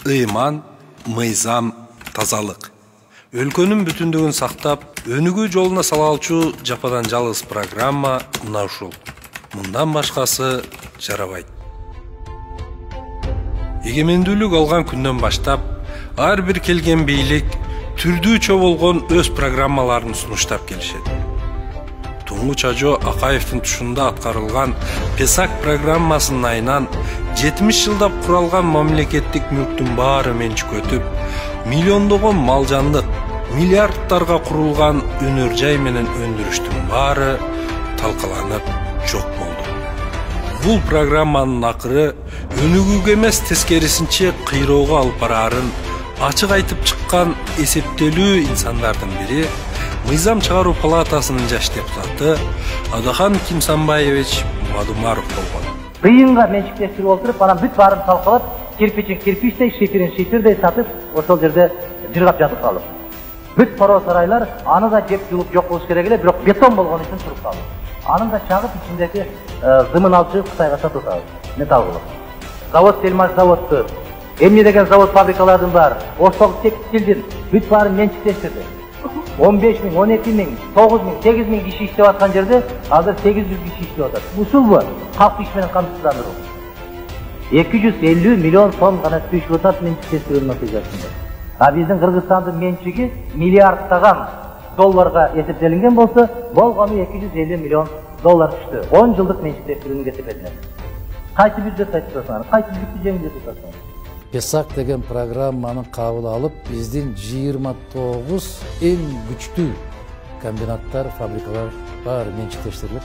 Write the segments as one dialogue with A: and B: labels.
A: ыйман, мыйзам, тазалык. Өлкөнүн бүтүндүгүн сактап, өнүгүү жолуна сала алчу жападан жалгыз программа мына ушул. Мындан башкасы жарабайт. Эгемендүүлүк алган күндөн баштап, ар бир келген бийлик түрдүүчө болгон өз программаларын сунуштап келишет. Туңгуч Ажо Акаевдин тушунда аткарылган Песак программасынын айынан 70 жылдап куралган мамлекеттик мүлктүн баары менчик өтүп, миллиондогон малжандык, миллиардтарга курулган өнөр жай менен өндүрүштүн баары талкаланып жок болду. Бул программанын акыры өнүгүүгө эмес тескерисинче кыйроого алып бараарын ачык айтып чыккан эсептелүү инсандардын бири Мыйзам чыгаруу палатасынын жаш депутаты Адахан Кимсанбаевич Мадумаров болгон.
B: Кыйынга менчиктештирип олтуруп, анан бүт баарын талкалап, кирпичин кирпичтей, шиферин шифердей сатып, ошол жерде жыргап жатып калып. Бүт коро сарайлар аны да жеп жулуп жок болуш керек эле, бирок бетон болгон үчүн туруп калды. Анын да чагып ичиндеги зымын алып чыгып Кытайга сатып атабыз. Металл кылып. Завод Телмаш заводду, эмне деген завод фабрикалардын баары, Оштогу текстилдин бүт баарын менчиктештирди. 15 000, 12 000, 9 000, 8 000 kişi иштеп аткан жерде азыр 800 kişi иштеп атат. Ушулбу калк иш менен камсыздандыруу. 250 миллион сом гана түшүп атат менчиктештирүүнүн натыйжасында. А биздин Кыргызстандын менчиги миллиардтаган долларга эсептелинген болсо, болгону 250 миллион доллар түштү. 10 жылдык менчиктештирүүнүн кесепетинен. Кайсы бюджет айтып атасыңар? Кайсы бюджетти жеңилдетип атасыңар?
C: Песак деген программаны кабыл алып, биздин 29 эң күчтүү комбинаттар, фабрикалар баары менчиктештирилип,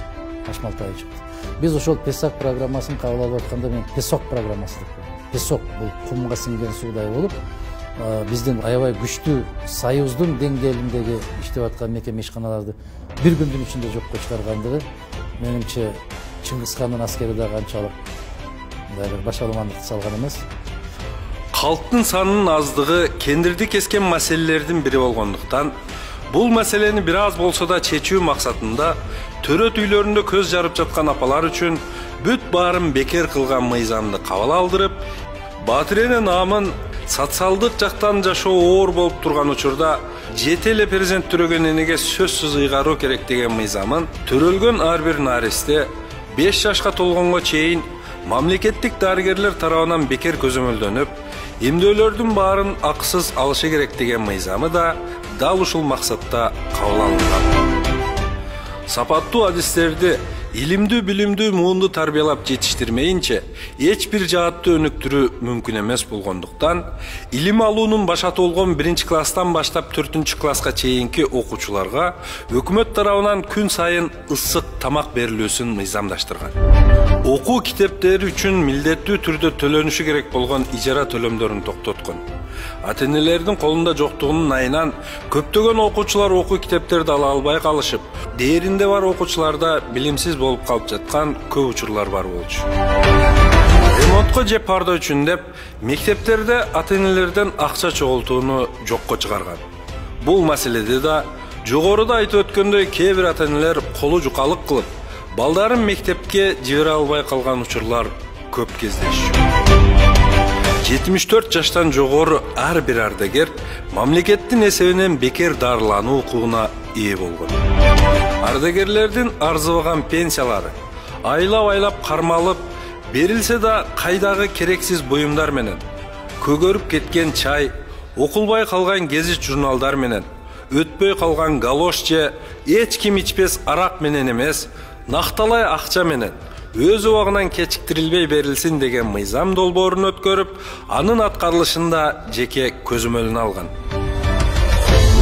C: ашмалтай чыкты. Биз ошол Песак программасын кабыл алып атканда мен Песок программасы деп коем. Песок бул кумга сиңген суудай болуп, биздин аябай күчтүү союздун деңгээлиндеги иштеп аткан мекеме ишканаларды бир күндүн ичинде жокко чыгаргандыгы менимче Чыңгызхандын аскери да канчалык башаламандыкты салган эмес.
A: Халктын санынын аздыгы кендирди кескен маселелердин бири болгондуктан, бул маселени бир аз болсо да чечүү максатында төрөт үйлөрүндө көз жарып жаткан апалар үчүн бүт баарын бекер кылган мыйзамды кабыл алдырып, Батирене наамын социалдык жактан жашоо оор болуп турган учурда жете эле перзент төрөгөн энеге сөзсүз ыйгаруу керек деген мыйзамын төрөлгөн ар бир наристе 5 жашка толгонго чейин мамлекеттик дарыгерлер тарабынан бекер көзөмөлдөнүп, эмдөөлөрдүн баарын акысыз алышы керек деген мыйзамы да дал ушул максатта кабыл алынган. Сапаттуу адистерди, илимдүү билимдүү муунду тарбиялап жетиштирмейинче эч бир жаатты өнүктүрүү мүмкүн эмес болгондуктан, илим алуунун башаты болгон 1-класстан баштап 4-класска чейинки окуучуларга өкмөт тарабынан күн сайын ысык тамак берилүүсүн мыйзамдаштырган. Окуу китептери үчүн милдеттүү түрдө төлөнүшү керек болгон ижара төлөмдөрүн токтоткон. Ата-энелердин колунда жоктугунун айынан көптөгөн окуучулар окуу китептерди ала албай калышып, дээринде бар окуучуларда билимсиз болуп калып жаткан көп учурлар бар болчу. Ремонтко же парда үчүн деп мектептерде ата-энелерден акча чогултууну жокко чыгарган. Бул маселеде да жогоруда айтып өткөндөй кээ бир ата-энелер колу жукалык кылып, балдарын мектепке жибере албай калган учурлар көп кездешчү. 74 жаштан жогору ар бир ардагер мамлекеттин эсебинен бекер дарылануу укугуна ээ болгон. Ардагерлердин арзыбаган пенсиялары айлап кармалып, берилсе да кайдагы керексиз буюмдар менен, көгөрүп кеткен чай, окулбай калган гезит журналдар менен, өтпөй калган галош же эч ким ичпес арак менен эмес, накталай акча менен өз убагынан кечиктирилбей берилсин деген мыйзам долбоорун өткөрүп, анын аткарылышында жеке көзөмөлүн алган.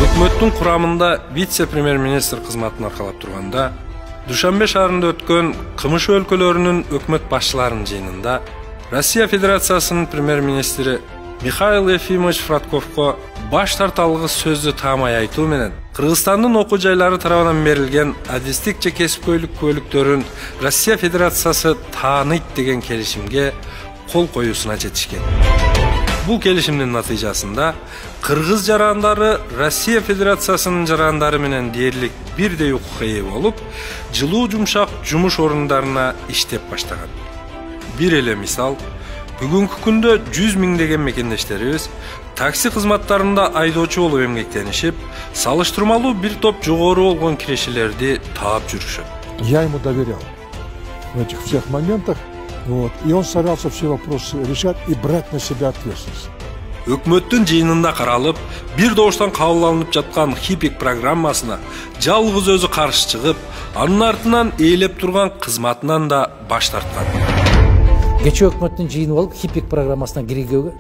A: Өкмөттүн курамында вице-премьер-министр кызматын аркалап турганда, Душанбе шаарында өткөн КМШ өлкөлөрүнүн өкмөт башчыларынын жыйынында Россия Федерациясынын премьер-министри Михаил Ефимович Фратковго баш тарталгыс сөздү таамай айтуу менен Кыргызстандын окуу жайлары тарабынан берилген адистик же кесипкөйлүк күбөлүктөрүн Россия Федерациясы тааныйт деген келишимге кол коюусуна жетишкен. Бул келишимдин натыйжасында кыргыз жарандары Россия Федерациясынын жарандары менен дээрлик бирдей укукка ээ болуп, жылуу жумшак жумуш орундарына иштеп баштаган. Бир эле мисал, Бүгүнкү күндө 100 миңдеген мекендештерибиз такси кызматтарында айдоочу болуп эмгектенишип, салыштырмалуу бир топ жогору болгон кирешелерди таап жүрүшөт.
D: Я ему доверял в этих всех моментах, и он старался все вопросы решать и брать на себя ответственность.
A: Өкмөттүн жыйынында каралып, бир добуштан кабыл алынып жаткан ХИПИК программасына жалгыз өзү каршы чыгып, анын артынан ээлеп турган кызматынан да баш тарткан.
C: Кечээ өкмөттүн жыйыны болуп, ХИПИК программасына киргизүүгө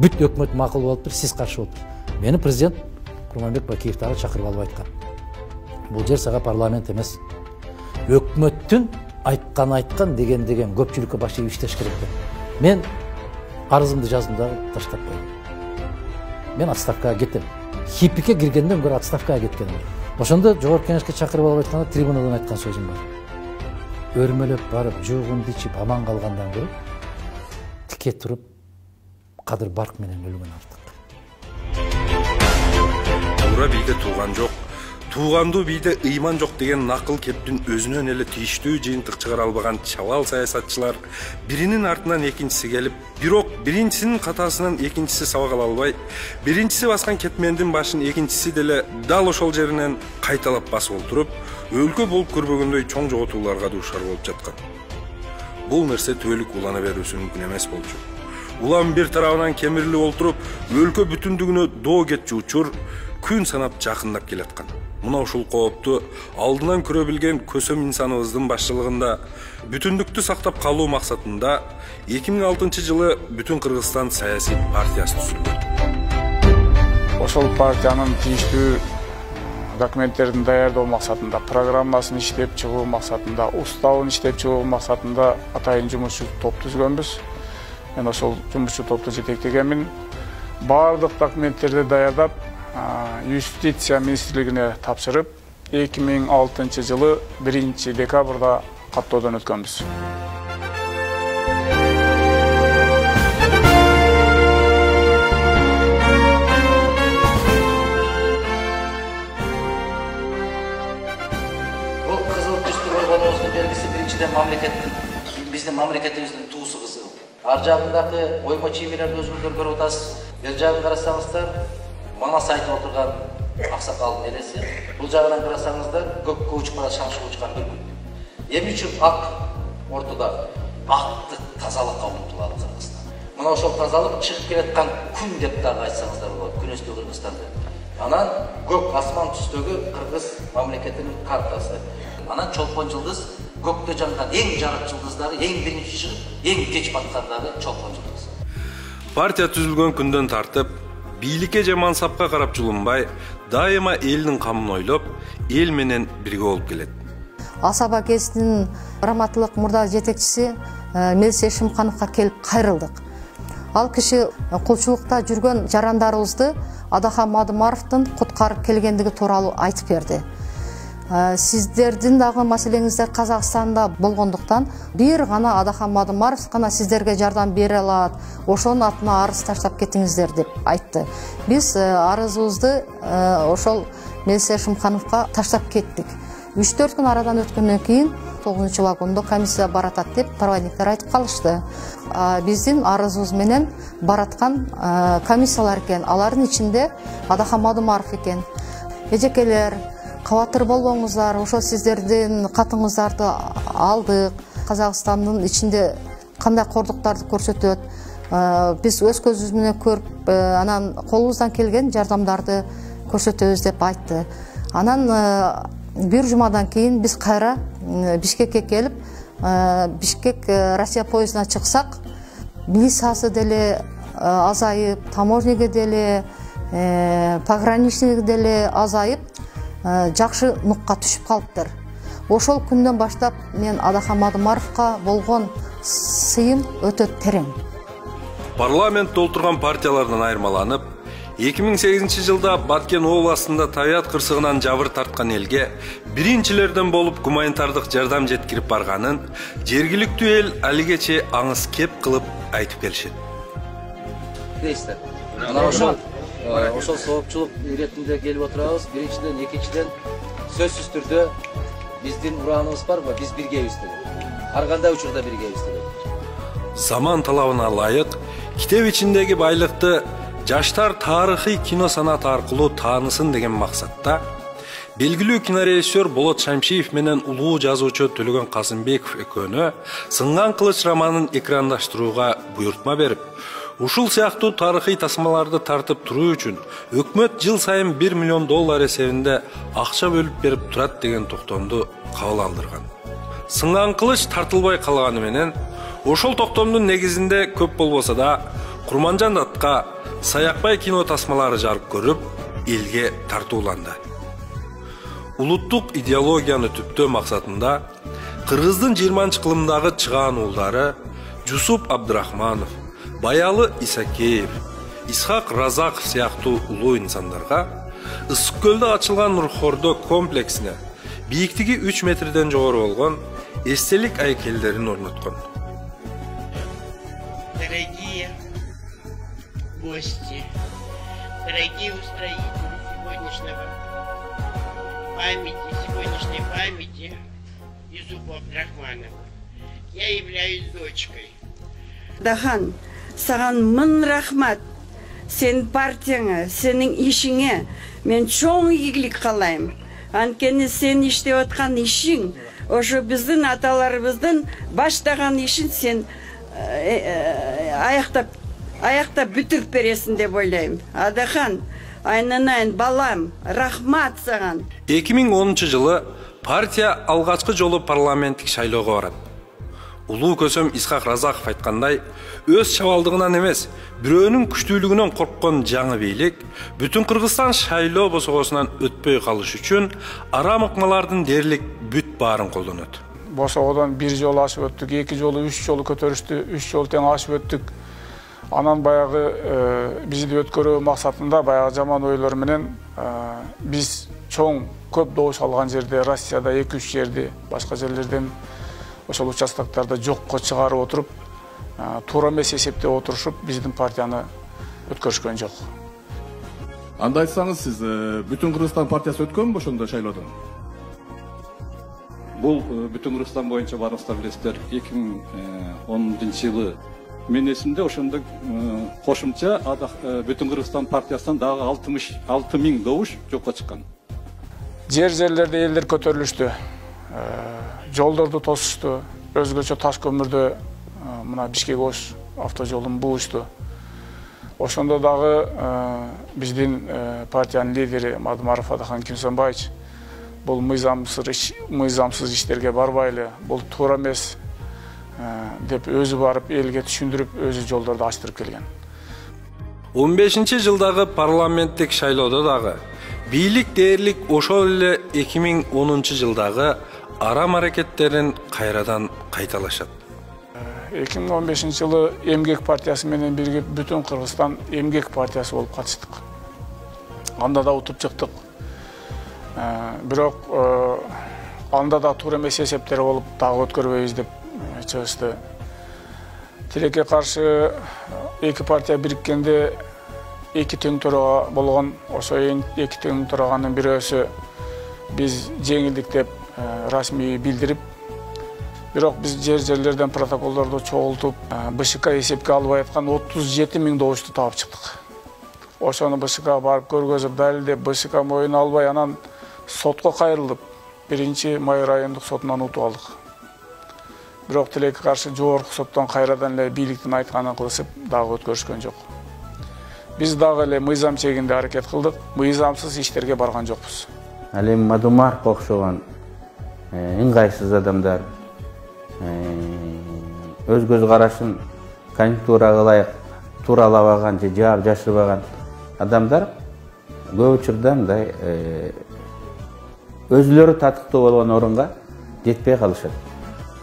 C: бүт өкмөт макул болуптур, сиз каршы болуптур. Мени президент Курманбек Бакиев дагы чакырып алып айткан. Бул жер сага парламент эмес. Өкмөттүн айткан деген көпчүлүккө баш ийип иштеш керек деп. Мен арызымды жаздым дагы таштап койдум. Мен отставкага кетем. ХИПИКке киргенден көрө отставкага кеткеним. Ошондо жогорку кеңешке чакырып алып айтканда трибунадан айткан сөзүм бар. Өрмөлөп барып, жугунду ичип аман калгандан көрө тике туруп кадыр барк менен өлгөн артык.
A: Туура бийде тууган жок, туугандуу бийде ыйман жок деген накыл кептин өзүнөн эле тийиштүү жыйынтык чыгара албаган чабал саясатчылар биринин артынан экинчиси келип, бирок биринчисинин катасынан экинчиси сабак ала албай, биринчиси баскан кетмендин башын экинчиси деле дал ошол жеринен кайталап басып олтуруп, өлкө болуп көрбөгөндөй чоң жоготууларга дуушар болуп жаткан. Бул нерсе түбөлүк улана берүүсү мүмкүн эмес болчу. Улам бир тарабынан кемирилип олтуруп, өлкө бүтүндүгүнө доо кетчү учур күн санап жакындап келаткан. Мына ушул коопту алдынан көрө билген көсөм инсаныбыздын башчылыгында бүтүндүктү сактап калуу максатында 2006 жылы Бүтүн Кыргызстан саясий партиясы түзүлдү.
E: Ошол партиянын тийиштүү документтерин даярдоо максатында, программасын иштеп чыгуу максатында, уставын иштеп чыгуу максатында атайын жумушчу топ түзгөнбүз. Мен ошол жумушчу топту жетектегенмин. Бардык документтерди даярдап, Юстиция министрлигине тапшырып, 2006 жылы 1 декабрда каттоодон өткөнбүз.
B: Бул кызыл түстүү болгонубуздун белгиси биринчиден биздин мамлекетибиздин туусу кызыл. Ар жагындагы оймо чиймелерди өзүңүздөр көрүп атасыз. Бер жагын карасаңыздар, манас айтып отурган аксакалдын элеси. Бул жагынан карасаңыздар, көккө учуп бара шаңшыгып учкан бүркүт. Эмне үчүн ак ортодо акты тазалыкка умтулат Кыргызстан. Мына ошол тазалык чыгып келаткан күн деп дагы айтсаңыздар болот, күнөстүү Кыргызстанды. Анан көк асман түстөгү Кыргыз мамлекетинин картасы. Анан чолпон жылдыз көктө жанган эң жарык жылдыздары эң биринчи чыгып, эң кеч баткандары чолпон жылдыз.
A: Партия түзүлгөн күндөн тартып, бийликке же мансапка карап жулунбай, дайыма элдин камын ойлоп, эл менен бирге болуп келет.
F: Асаба ГЭСтин Раматылык мурда жетекчиси Мелис Эшимхановго келип кайрылдык. Ал киши кулчулукта жүргөн жарандарыбызды Адахан Мадымаровдун куткарып келгендиги тууралуу айтып берди. Сиздердин дагы маселеңиздер Казакстанда болгондуктан бир гана Адахан Мадымаров гана сиздерге жардам бере алат. Ошонун атына арыз таштап кетиңиздер деп айтты. Биз арызыбызды ошол Мелис Эшимхановго таштап кеттик. 3-4 күн арадан өткөндөн кийин 9-чы вагондо комиссия баратат деп проводниктер айтып калышты. Биздин арызыбыз менен бараткан комиссиялар экен. Алардын ичинде Адахан Мадымаров экен. Эжекелер, кабатыр болбоңуздар, ошо сиздердин катыңыздарды алдык. Казакстандын ичинде кандай кордуктарды көрсөтөт. Биз өз көзүбүз менен көрүп, анан колубуздан келген жардамдарды көрсөтөбүз деп айтты. Анан бир жумадан кийин биз кайра Бишкекке келип, Бишкек Россия поездына чыксак, милициясы деле азайып, таможниге деле, пограничниги деле азайып, жакшы нукка түшүп калыптыр. Ошол күндөн баштап мен Адахан Мадымаровго болгон сыйым өтө терең.
A: Парламент толтурган партиялардан айырмаланып, 2008 жылда Баткен областында табият кырсыгынан жабыр тарткан элге биринчилерден болуп гуманитардык жардам жеткирип барганын жергиликтүү эл алигече аңыз кеп кылып айтып келишет.
B: Дейсиздер. Мына ошол соопчулук иретинде келип отурабыз. Биринчиден, экинчиден сөзсүз түрдө биздин ураныбыз барбы? Биз биргебиз деп. Ар кандай учурда биргебиз деп.
A: Заман талабына ылайык китеп ичиндеги байлыкты жаштар тарыхый кино санаты аркылуу таанысын деген максатта белгилүү кинорежиссер Болот Шамшиев менен улуу жазуучу Төлөгөн Касымбеков экөөнө Сынган кылыч романын экрандаштырууга буйртма берип, ушул сыяктуу тарыхый тасмаларды тартып туруу үчүн өкмөт жыл сайын $1 миллион эсебинде акча бөлүп берип турат деген токтомду кабыл алдырган. Сынган кылыч тартылбай калганы менен ошол токтомдун негизинде көп болбосо да Курманжан атка Саякбай кино тасмалары жарык көрүп, элге тартууланды. Улуттук идеологияны түптөө максатында Кыргыздын 20-кылымдагы чыгаан уулдары Жусуп Абдрахманов, Баялы Исакеев, Исхак Разаков сыяктуу улуу инсандарга Ысык көлдө ачылган Нурхордо комплексине бийиктиги 3 метрден жогору болгон эстелик айкелдерин орноткон.
G: Дорогие гости, дорогие устроители сегодняшней памяти Юсупа Абдрахманова, я являюсь дочкой.
H: Дахан, саған мың рахмат, сен партияңа, сенің ишіңе мен чоң игілік қалайым. Анткени сен иштеп аткан ишиң, ошо биздин аталарыбыздын баштаган ишин сен аяктап бүтүрүп бересиң деп ойлойм. Адахан, айнанайын балам, рахмат саган.
A: 2010 жылы партия алгачкы жолу парламенттик шайлоого барат. Улуу көсөм Исхак Разаков айткандай, өз чабалдыгынан эмес, бирөөнүн күчтүүлүгүнөн корккон жаңы бийлик бүтүн Кыргызстан шайлоо босогосунан өтпөй калыш үчүн арам ыкмалардын дээрлик бүт баарын колдонот.
E: Босогодон 1 жолу ашып өттүк, 2 жолу, 3 жолу көтөрүштү, 3 жолу тең ашып өттүк. Анан баягы бизди өткөрүү максатында баягы жаман ойлор менен биз чоң көп добуш алган жерде, Россияда 2-3 жерде, башка жерлерден ошол участоктарда жокко чыгарып отуруп, туура эмес эсептеп отурушуп, биздин партияны өткөрүшкөн жок.
I: Анда айтсаңыз, сиз бүтүн Кыргызстан партиясы өткөнбү ошондо шайлоодон? Бул бүтүн Кыргызстан боюнча баарыңыздар билесиздер, 2010 жылы мен эсимде ошондо кошумча бүтүн Кыргызстан партиясынан дагы 60.000 добуш жокко чыккан.
E: Жерлерде элдер көтөрүлүштү. Жолдорду тосушту, өзгөчө таш көмүрдө мына Бишкек-Ош автожолун буушту. Ошондо дагы биздин партиянын лидери Мадумаров Адахан Кимсонбаевич бул мыйзамсыз иштерге барбайлы, бул туура эмес деп өзү барып элге түшүндүрүп, өзү жолдорду ачтырып келген.
A: 15-жылдагы парламенттик шайлоодо дагы бийлик дээрлик ошол эле 2010 жылдагы арам аракеттерин кайрадан кайталашат.
E: 2015 жылы Эмгек партиясы менен биргип бүтүн Кыргызстан Эмгек партиясы болуп катыштык. Анда да утуп чыктык. Бирок анда да туура эмес эсептер болуп дагы өткөрбөйбүз деп чыгышты. Тилекке каршы эки партия бириккенде эки тең төрага болгон, ошо эки тең төраганын бирөөсү биз жеңилдик деп расмий билдирип, бирок биз жерлерден протоколдорду чогултуп, БШК эсепке албай аткан 37.000 добушту таап чыктык. Ошону БШК барып көргөзүп, далилдеп, БШК моюна албай, анан сотко кайрылып, 1-Май райондук сотунан утуп алдык. Бирок тилекке каршы жогорку соттон кайрадан эле бийликтин айтканын кылышып, дагы өткөрүшкөн жок. Биз дагы эле мыйзам чегинде аракет кылдык, мыйзамсыз иштерге барган жокпуз.
J: Ал эми Мадумаров окшогон ыңгайсыз адамдар, өз көз карашын конъюнктурага ылайык тууралабаган же жаап жашырбаган адамдар көп учурда мындай өзүлөрү татыктуу болгон орунга жетпей калышат.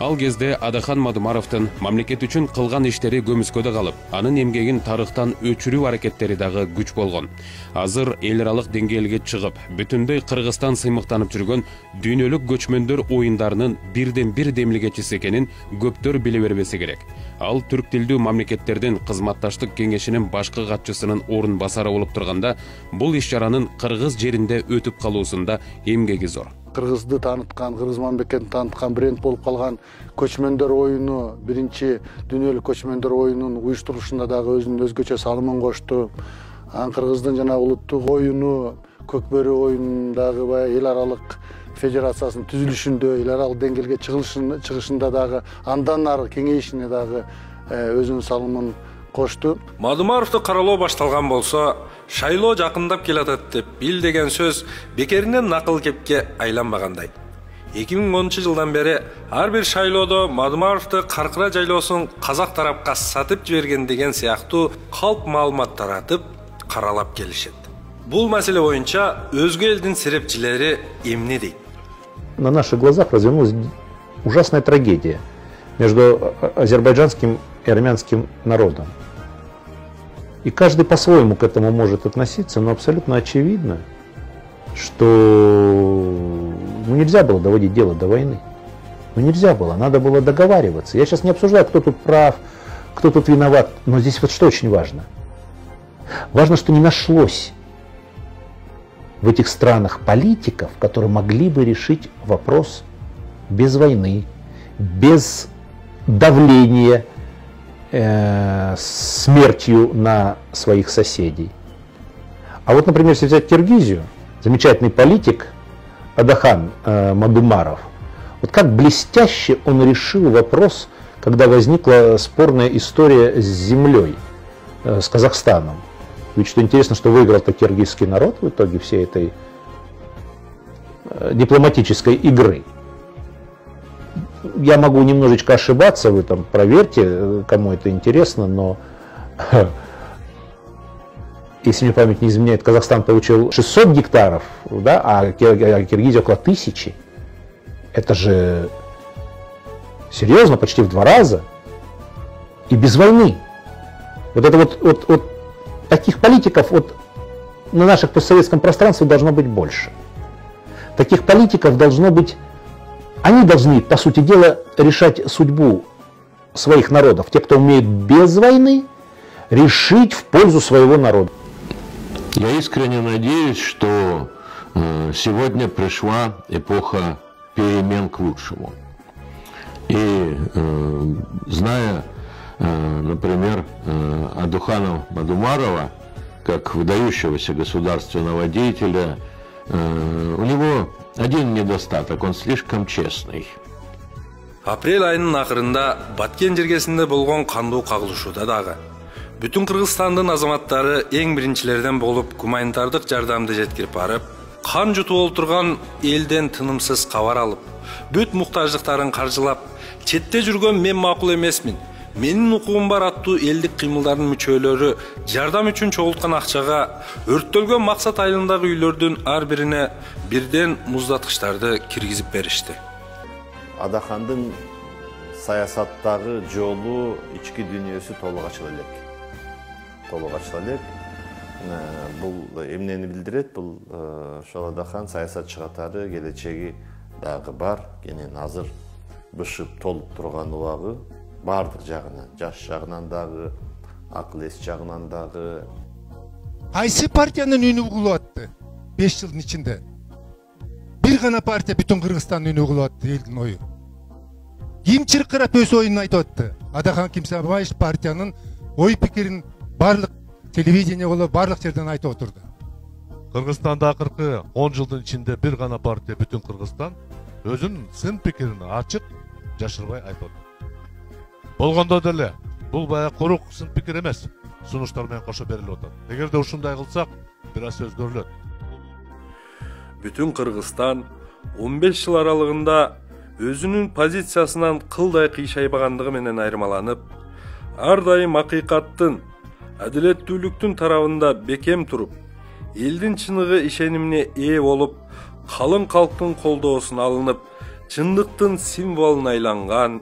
K: Ал кезде Адахан Мадумаровдун мамлекет үчүн кылган иштери көмүскөдө калып, анын эмгегин тарыхтан өчүрүү аракеттери дагы күч болгон. Азыр эл аралык деңгээлге чыгып, бүтүндөй Кыргызстан сыймыктанып жүргөн дүйнөлүк көчмөндөр оюндарынын бирден бир демилгечиси экенин көптөр биле бербесе керек. Ал түрк тилдүү мамлекеттердин кызматташтык кеңешинин башкы катчысынын орун басары болуп турганда, бул иш чаранын Кыргыз жеринде өтүп калуусунда эмгеги зор.
L: Кыргызды таныткан, кыргыз мамлекетин таныткан бренд болуп калган көчмөндөр оюну, биринчи дүйнөлүк көчмөндөр оюнунун уюштурушунда дагы өзүнүн өзгөчө салымын кошту. Кыргыздын жана улуттук оюну, көкбөрү оюнундагы баягы эл аралык федерациясынын түзүлүшүндө, эл аралык деңгээлге чыгышында дагы андан ары кеңейишине дагы өзүнүн салымын кошту.
A: Мадумаровду каралоо башталган болсо, шайлоо жакындап келатат деп бил деген сөз бекеринен накыл кепке айланбагандай. 2010 жылдан бери ар бир шайлоодо Мадумаровду Каркыра жайлоосун казак тарапка сатып жиберген деген сыяктуу калп маалымат таратып, каралап келишет. Бул маселе боюнча өзгө элдин серепчилери эмне дейт?
M: На наших глазах развернулась ужасная трагедия между азербайджанским и армянским народом. И каждый по-своему к этому может относиться, но абсолютно очевидно, что нельзя было доводить дело до войны. Нельзя было, надо было договариваться. Я сейчас не обсуждаю, кто тут прав, кто тут виноват, но здесь вот что очень важно. Важно, что не нашлось в этих странах политиков, которые могли бы решить вопрос без войны, без давления, смертью на своих соседей. А вот, например, если взять Киргизию, замечательный политик Адахан Мадумаров, вот как блестяще он решил вопрос, когда возникла спорная история с землей, с Казахстаном. Ведь что интересно, что выиграл-то киргизский народ в итоге всей этой дипломатической игры. Я могу немножечко ошибаться, вы там проверьте, кому это интересно, но если мне память не изменяет, Казахстан получил 600 гектаров, да, а Киргизия около 1000. Это же серьезно, почти в 2 раза. И без войны. Вот это вот таких политиков на наших постсоветском пространстве должно быть больше. Таких политиков должно быть. Они должны, по сути дела, решать судьбу своих народов. Те, кто умеет без войны, решить в пользу своего народа.
N: Я искренне надеюсь, что сегодня пришла эпоха перемен к лучшему. И зная, например, Адухана Мадумарова, как выдающегося государственного деятеля, у него один недостаток, он слишком честный.
A: Апрель айынын акырында Баткен жергесинде болгон кандуу кагылышууда дагы бүтүн Кыргызстандын азаматтары эң биринчилерден болуп гуманитардык жардамды жеткирип барып, кан жутуп олтурган элден тынымсыз кабар алып, бүт муктаждыктарын каржылап, четте жүргөн мен макул эмесмин, менин укугум бар аттуу элдик кыймылдардын мүчөлөрү жардам үчүн чогулткан акчага өрттөлгөн максат айылындагы үйлөрдүн ар бирине бирден муздаткычтарды киргизип беришти.
O: Адахандын саясаттагы жолу ички дүйнөсү толук ачыла элек. Бул эмнени билдирет? Бул ошол Адахан саясатчы катары келечеги дагы бар, кенен азыр бышып толуп турган убагы бардык жагынан, жаш жагынан дагы, акыл эс жагынан дагы.
P: Кайсы партиянын үнү угулуп атты 5 жылдын ичинде? Бир гана партия бүтүн Кыргызстандын үнү угулуп атты, элдин ою. Ким чыркырап өз оюн айтып атты? Адахан Кимсабаевич партиянын ой пикирин барлык телевидение болуп, барлык жерден айтып отурду.
Q: Кыргызстанда акыркы 10 жылдын ичинде бир гана партия бүтүн Кыргызстан өзүнүн сын пикирин ачык, жашырбай айтып отурду. Болгондо деле бул баягы курук сын пикир эмес, сунуштар менен кошо берилип атат. Эгерде ушундай кылсак, бир аз өзгөрүлөт.
A: Бүтүн Кыргызстан 15 жыл аралыгында өзүнүн позициясынан кылдай кыйшайбагандыгы менен айырмаланып, ар дайым акыйкаттын, адилеттүүлүктүн тарабында бекем туруп, элдин чыныгы ишенимине ээ болуп, калың калктын колдоосуна алынып, чындыктын символуна айланган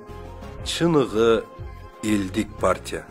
A: чыныгы элдик партия.